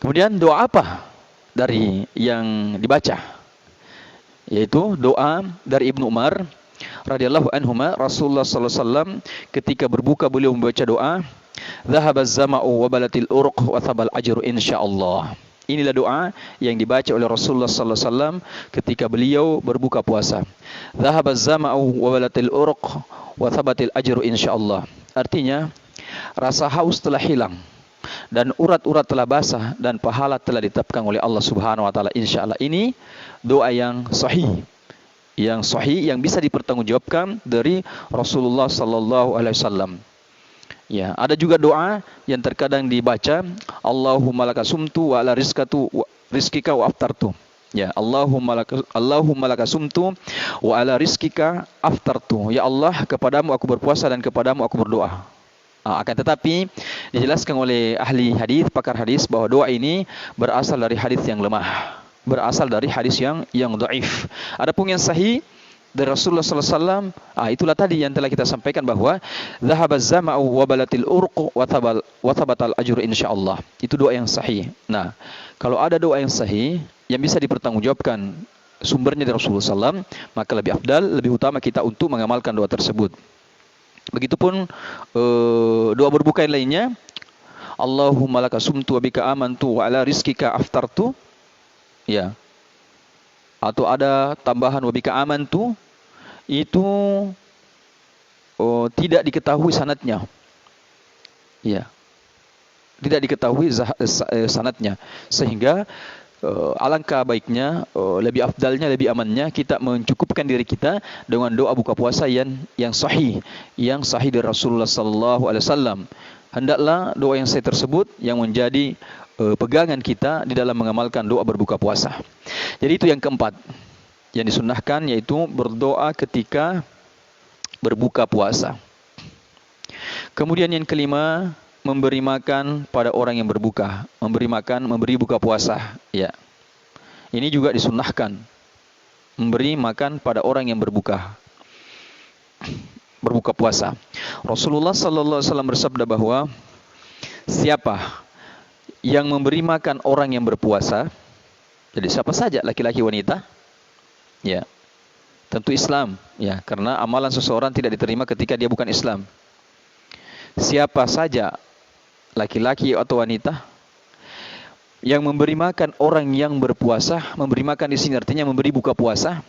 Kemudian doa apa dari yang dibaca? Yaitu doa dari Ibnu Umar radhiyallahu anhuma, Rasulullah sallallahu alaihi wasallam ketika berbuka beliau membaca doa, "Dhahabaz zama'u wa balatil urq wa thabal ajru insyaallah." Inilah doa yang dibaca oleh Rasulullah sallallahu alaihi wasallam ketika beliau berbuka puasa. Dhahabaz zama'u wa balatil urq wa thabatil ajru insyaallah. Artinya, rasa haus telah hilang dan urat-urat telah basah dan pahala telah ditetapkan oleh Allah Subhanahu wa taala insyaallah. Ini doa yang sahih. Yang sahih yang bisa dipertanggungjawabkan dari Rasulullah sallallahu alaihi wasallam. Ya, ada juga doa yang terkadang dibaca, Allahumma laka sumtu wa ala rizkika wa aftartu. Ya, Allahumma laka sumtu wa ala rizkika aftartu. Ya Allah, kepadamu aku berpuasa dan kepadamu aku berdoa. Akan tetapi dijelaskan oleh ahli hadis, pakar hadis, bahwa doa ini berasal dari hadis yang lemah, berasal dari hadis yang dhaif. Adapun yang sahih dari Rasulullah sallallahu alaihi wasallam, itulah tadi yang telah kita sampaikan bahwa dhahabaz zama'u wa balatil urq wa thabatal ajru insyaallah. Itu doa yang sahih. Nah, kalau ada doa yang sahih yang bisa dipertanggungjawabkan sumbernya dari Rasulullah sallallahu alaihi wasallam, maka lebih afdal, lebih utama kita untuk mengamalkan doa tersebut. Begitupun doa berbuka yang lainnya, Allahumma laka sumtu wa bika amantu wa ala rizkika aftartu. Ya. Atau ada tambahan wabika amantu, itu tidak diketahui sanadnya. Ya. Tidak diketahui sanadnya, sehingga alangkah baiknya, lebih afdalnya, lebih amannya kita mencukupkan diri kita dengan doa buka puasa yang sahih dari Rasulullah sallallahu alaihi wasallam. Hendaklah doa yang saya tersebut yang menjadi pegangan kita di dalam mengamalkan doa berbuka puasa. Jadi itu yang keempat yang disunnahkan, yaitu berdoa ketika berbuka puasa. Kemudian yang kelima, memberi makan pada orang yang berbuka, memberi buka puasa. Ya, ini juga disunnahkan, memberi makan pada orang yang berbuka puasa. Rasulullah sallallahu alaihi wasallam bersabda bahwa siapa yang memberi makan orang yang berpuasa, jadi siapa saja, laki-laki wanita, ya, tentu Islam, ya, karena amalan seseorang tidak diterima ketika dia bukan Islam. Siapa saja, laki-laki atau wanita, yang memberi makan orang yang berpuasa, memberi makan di sini artinya memberi buka puasa,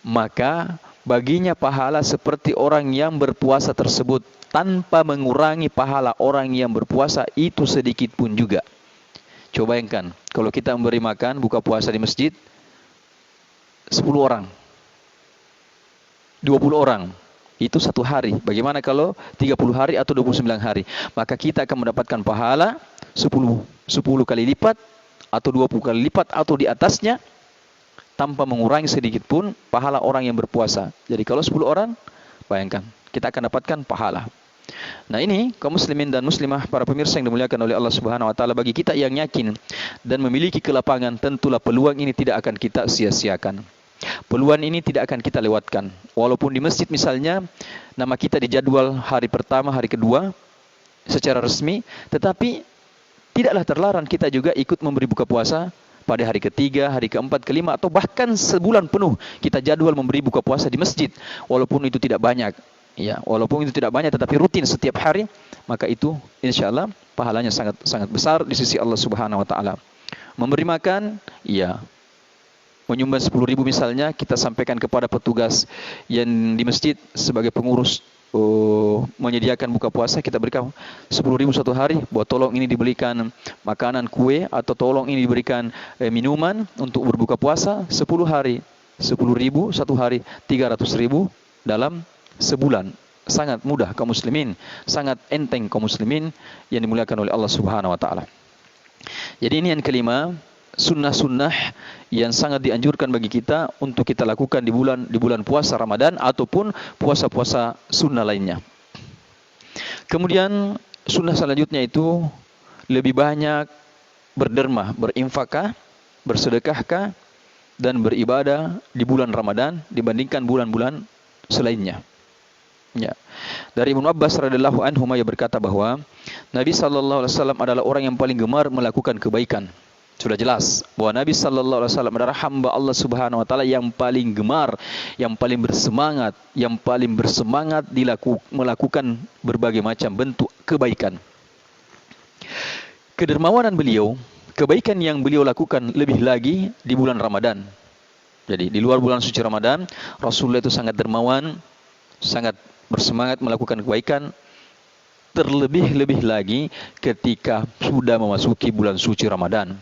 maka baginya pahala seperti orang yang berpuasa tersebut, tanpa mengurangi pahala orang yang berpuasa itu sedikit pun juga. Coba bayangkan, kalau kita memberi makan buka puasa di masjid 10 orang, 20 orang, itu satu hari. Bagaimana kalau 30 hari atau 29 hari? Maka kita akan mendapatkan pahala 10 kali lipat atau 20 kali lipat atau di atasnya, tanpa mengurangi sedikit pun pahala orang yang berpuasa. Jadi kalau 10 orang, bayangkan, kita akan dapatkan pahala. Nah ini kaum muslimin dan muslimah, para pemirsa yang dimuliakan oleh Allah Subhanahu wa taala, bagi kita yang yakin dan memiliki kelapangan, tentulah peluang ini tidak akan kita sia-siakan. Peluang ini tidak akan kita lewatkan. Walaupun di masjid misalnya nama kita dijadwal hari pertama, hari kedua secara resmi, tetapi tidaklah terlarang kita juga ikut memberi buka puasa pada hari ketiga, hari keempat, kelima, atau bahkan sebulan penuh kita jadwal memberi buka puasa di masjid. Walaupun itu tidak banyak, ya, walaupun itu tidak banyak, tetapi rutin setiap hari, maka itu insya Allah pahalanya sangat sangat besar di sisi Allah Subhanahu wa taala. Memberi makan, ya, menyumbang 10.000 misalnya, kita sampaikan kepada petugas yang di masjid sebagai pengurus menyediakan buka puasa, kita berikan 10.000 satu hari, buat tolong ini diberikan makanan, kue, atau tolong ini diberikan minuman untuk berbuka puasa 10 hari, 10.000 satu hari, 300.000 dalam sebulan. Sangat mudah kaum muslimin, sangat enteng kaum muslimin yang dimuliakan oleh Allah Subhanahu wa taala. Jadi ini yang kelima, sunnah-sunnah yang sangat dianjurkan bagi kita untuk kita lakukan di bulan puasa Ramadan ataupun puasa-puasa sunnah lainnya. Kemudian sunnah selanjutnya itu lebih banyak berderma, berinfakah, bersedekahkah, dan beribadah di bulan Ramadan dibandingkan bulan-bulan selainnya. Ya. Dari Ibnu Abbas radhiyallahu anhu ia berkata bahwa Nabi sallallahu alaihi wasallam adalah orang yang paling gemar melakukan kebaikan. Sudah jelas bahwa Nabi sallallahu alaihi wasallam adalah hamba Allah Subhanahu wa taala yang paling gemar, yang paling bersemangat melakukan berbagai macam bentuk kebaikan. Kedermawanan beliau, kebaikan yang beliau lakukan lebih lagi di bulan Ramadan. Jadi di luar bulan suci Ramadan, Rasulullah itu sangat dermawan, sangat bersemangat melakukan kebaikan, terlebih-lebih lagi ketika sudah memasuki bulan suci Ramadan.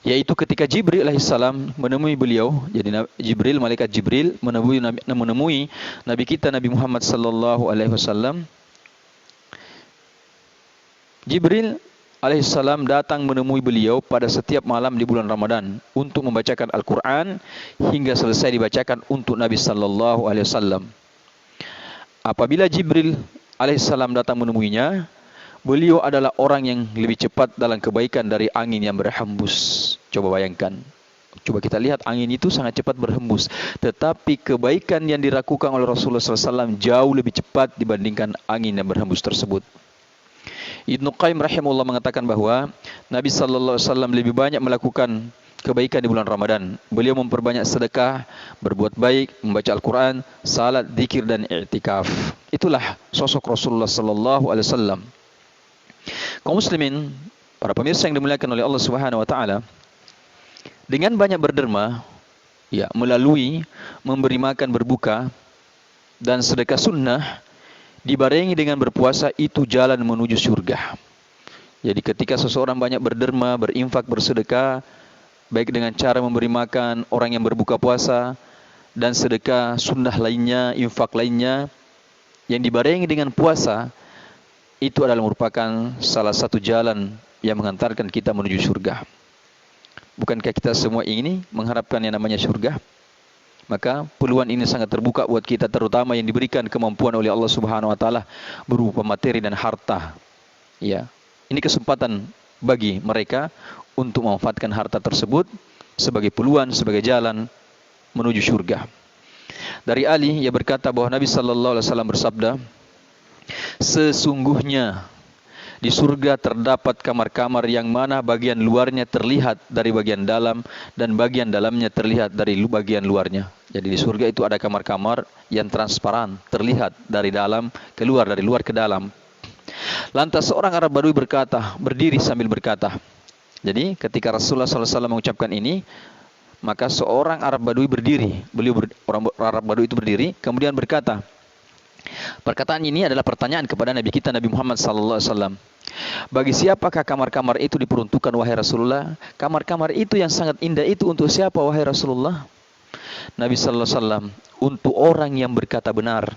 Yaitu ketika Jibril alaihissalam menemui beliau, jadi Jibril, malaikat Jibril menemui Nabi kita Nabi Muhammad sallallahu alaihi wasallam. Jibril alaihissalam datang menemui beliau pada setiap malam di bulan Ramadan untuk membacakan Al-Quran hingga selesai dibacakan untuk Nabi sallallahu alaihi wasallam. Apabila Jibril alaihissalam datang menemuinya, beliau adalah orang yang lebih cepat dalam kebaikan dari angin yang berhembus. Coba bayangkan. Coba kita lihat, angin itu sangat cepat berhembus. Tetapi kebaikan yang dilakukan oleh Rasulullah SAW jauh lebih cepat dibandingkan angin yang berhembus tersebut. Ibnu Qayyim rahimahullah mengatakan bahwa Nabi SAW lebih banyak melakukan kebaikan di bulan Ramadan. Beliau memperbanyak sedekah, berbuat baik, membaca Al-Quran, salat, zikir, dan i'tikaf. Itulah sosok Rasulullah SAW. Kaum muslimin, para pemirsa yang dimuliakan oleh Allah Subhanahu wa taala, dengan banyak berderma, ya, melalui memberi makan berbuka dan sedekah sunnah dibarengi dengan berpuasa, itu jalan menuju surga. Jadi ketika seseorang banyak berderma, berinfak, bersedekah, baik dengan cara memberi makan orang yang berbuka puasa, dan sedekah sunnah lainnya, infak lainnya, yang dibarengi dengan puasa, itu adalah merupakan salah satu jalan yang mengantarkan kita menuju surga. Bukankah kita semua ini mengharapkan yang namanya surga? Maka peluang ini sangat terbuka buat kita, terutama yang diberikan kemampuan oleh Allah Subhanahu wa taala berupa materi dan harta. Ya. Ini kesempatan bagi mereka untuk memanfaatkan harta tersebut sebagai peluang, sebagai jalan menuju surga. Dari Ali, ia berkata bahwa Nabi sallallahu alaihi wasallam bersabda, sesungguhnya di surga terdapat kamar-kamar yang mana bagian luarnya terlihat dari bagian dalam dan bagian dalamnya terlihat dari bagian luarnya. Jadi di surga itu ada kamar-kamar yang transparan, terlihat dari dalam keluar, dari luar ke dalam. Lantas seorang Arab Badui berdiri sambil berkata. Jadi ketika Rasulullah SAW mengucapkan ini, maka seorang Arab Badui berdiri. Orang Arab Badui itu berdiri, kemudian berkata, perkataan ini adalah pertanyaan kepada Nabi kita Nabi Muhammad SAW. Bagi siapakah kamar-kamar itu diperuntukkan wahai Rasulullah? Kamar-kamar itu yang sangat indah itu untuk siapa wahai Rasulullah? Nabi SAW, untuk orang yang berkata benar.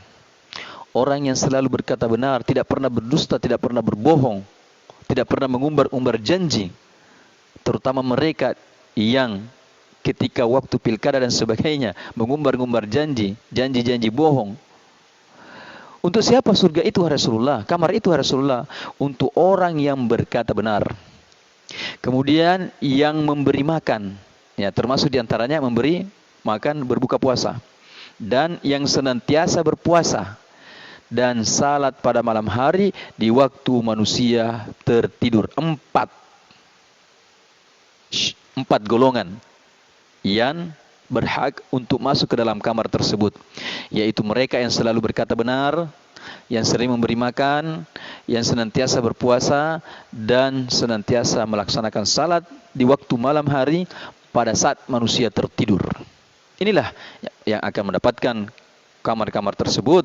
Orang yang selalu berkata benar, tidak pernah berdusta, tidak pernah berbohong, tidak pernah mengumbar-umbar janji. Terutama mereka yang ketika waktu pilkada dan sebagainya mengumbar-umbar janji bohong. Untuk siapa surga itu Rasulullah? Kamar itu Rasulullah? Untuk orang yang berkata benar. Kemudian yang memberi makan, ya termasuk diantaranya memberi makan berbuka puasa, dan yang senantiasa berpuasa dan salat pada malam hari di waktu manusia tertidur. Empat golongan yang berhak untuk masuk ke dalam kamar tersebut, yaitu mereka yang selalu berkata benar, yang sering memberi makan, yang senantiasa berpuasa, dan senantiasa melaksanakan salat di waktu malam hari pada saat manusia tertidur. Inilah yang akan mendapatkan kamar-kamar tersebut.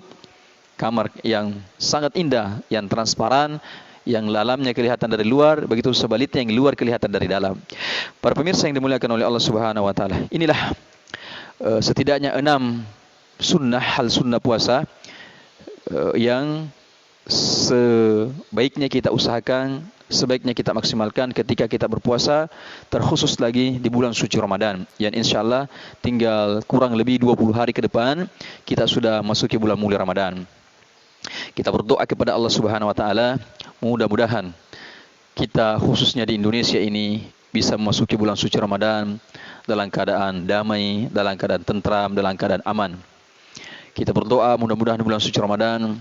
Kamar yang sangat indah, yang transparan, yang dalamnya kelihatan dari luar, begitu sebaliknya yang luar kelihatan dari dalam. Para pemirsa yang dimuliakan oleh Allah Subhanahu wa taala, inilah setidaknya 6 hal sunnah puasa yang sebaiknya kita usahakan, sebaiknya kita maksimalkan ketika kita berpuasa, terkhusus lagi di bulan suci Ramadan, yang insyaallah tinggal kurang lebih 20 hari ke depan kita sudah masuki bulan mulia Ramadan. Kita berdoa kepada Allah Subhanahu wa taala, mudah-mudahan kita khususnya di Indonesia ini bisa memasuki bulan suci Ramadan dalam keadaan damai, dalam keadaan tentram, dalam keadaan aman. Kita berdoa mudah-mudahan di bulan suci Ramadan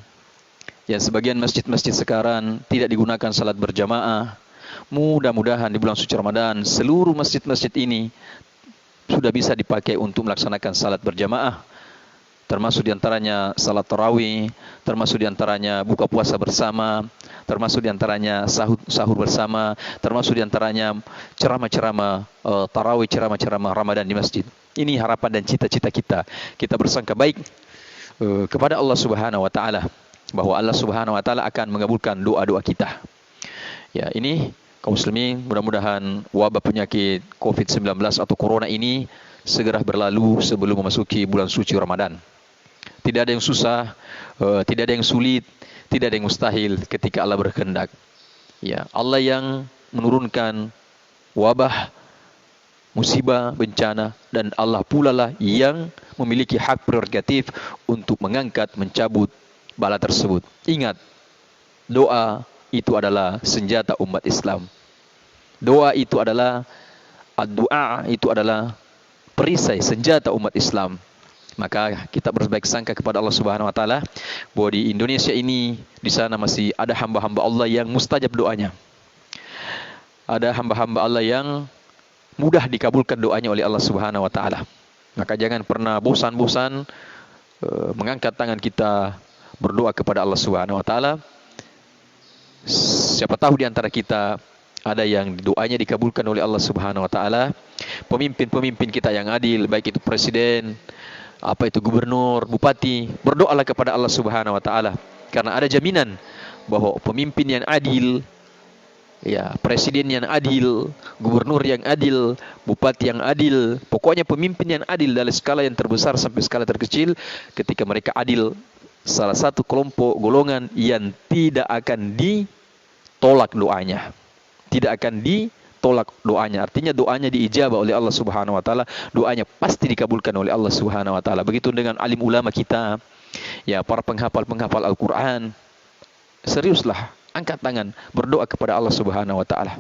yang sebagian masjid-masjid sekarang tidak digunakan salat berjamaah, mudah-mudahan di bulan suci Ramadan seluruh masjid-masjid ini sudah bisa dipakai untuk melaksanakan salat berjamaah, termasuk diantaranya salat tarawih, termasuk diantaranya buka puasa bersama, termasuk diantaranya sahur bersama, termasuk diantaranya ceramah-ceramah tarawih, ceramah-ceramah Ramadan di masjid. Ini harapan dan cita-cita kita. Kita bersangka baik kepada Allah Subhanahu wa taala bahwa Allah Subhanahu wa taala akan mengabulkan doa-doa kita. Ya, ini kaum muslimin, mudah-mudahan wabah penyakit COVID-19 atau corona ini segera berlalu sebelum memasuki bulan suci Ramadan. Tidak ada yang susah, tidak ada yang sulit, tidak ada yang mustahil ketika Allah berkehendak. Ya, Allah yang menurunkan wabah, musibah, bencana, dan Allah pula lah yang memiliki hak prerogatif untuk mengangkat, mencabut bala tersebut. Ingat, doa itu adalah senjata umat Islam. Doa itu adalah doa itu adalah perisai senjata umat Islam. Maka kita berbaik sangka kepada Allah Subhanahu wa taala bahwa di Indonesia ini, di sana masih ada hamba-hamba Allah yang mustajab doanya. Ada hamba-hamba Allah yang mudah dikabulkan doanya oleh Allah Subhanahu wa taala. Maka jangan pernah bosan-bosan mengangkat tangan kita berdoa kepada Allah Subhanahu wa taala. Siapa tahu di antara kita ada yang doanya dikabulkan oleh Allah Subhanahu wa taala. Pemimpin-pemimpin kita yang adil, baik itu presiden, apa itu gubernur, bupati, berdoalah kepada Allah Subhanahu wa taala, karena ada jaminan bahwa pemimpin yang adil, Ya, presiden yang adil, gubernur yang adil, bupati yang adil, pokoknya pemimpin yang adil dari skala yang terbesar sampai skala terkecil, ketika mereka adil, salah satu kelompok golongan yang tidak akan ditolak doanya. Tidak akan ditolak doanya. Artinya doanya diijabah oleh Allah Subhanahu wa taala, doanya pasti dikabulkan oleh Allah Subhanahu wa taala. Begitu dengan alim ulama kita, ya para penghafal-penghafal Al-Qur'an. Seriuslah, angkat tangan, berdoa kepada Allah Subhanahu wa taala.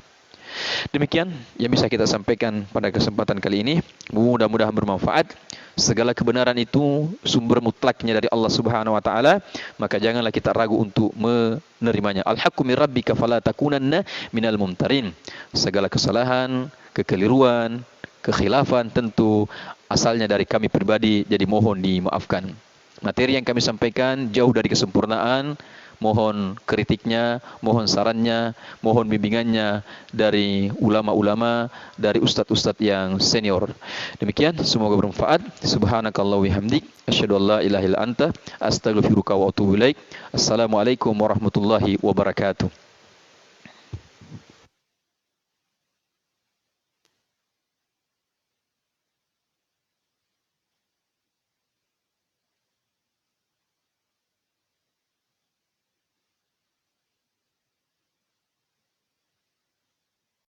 Demikian yang bisa kita sampaikan pada kesempatan kali ini. Mudah-mudahan bermanfaat. Segala kebenaran itu sumber mutlaknya dari Allah Subhanahu wa taala, maka janganlah kita ragu untuk menerimanya. Al-haqqu min rabbika fala takunanna minal mumtarin. Segala kesalahan, kekeliruan, kekhilafan tentu asalnya dari kami pribadi, jadi mohon dimaafkan. Materi yang kami sampaikan jauh dari kesempurnaan. Mohon kritiknya, mohon sarannya, mohon bimbingannya dari ulama-ulama, dari ustadz-ustadz yang senior. Demikian, semoga bermanfaat. Subhanakallah wa bihamdik, asyhadu an la ilaha illa anta, astaghfiruka wa atubu ilaik. Assalamualaikum warahmatullahi wabarakatuh.